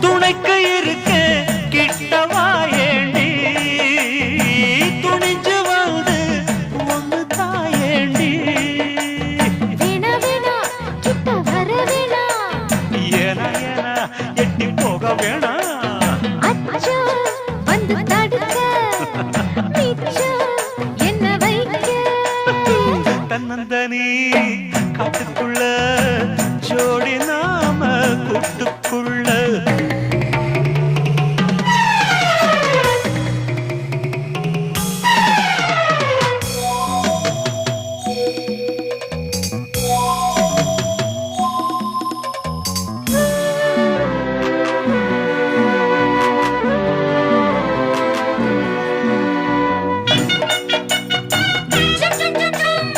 துணைக்கு இருக்க கிட்டவா ஏண்டி துணிஞ்சு வந்து ஒன்று தாயேண்டி ஏனா ஏனா எட்டி போக வேணா தன்னந்தனி காட்டுக்குள்ள ஜோடி நாம கூட்டுக்குள்ள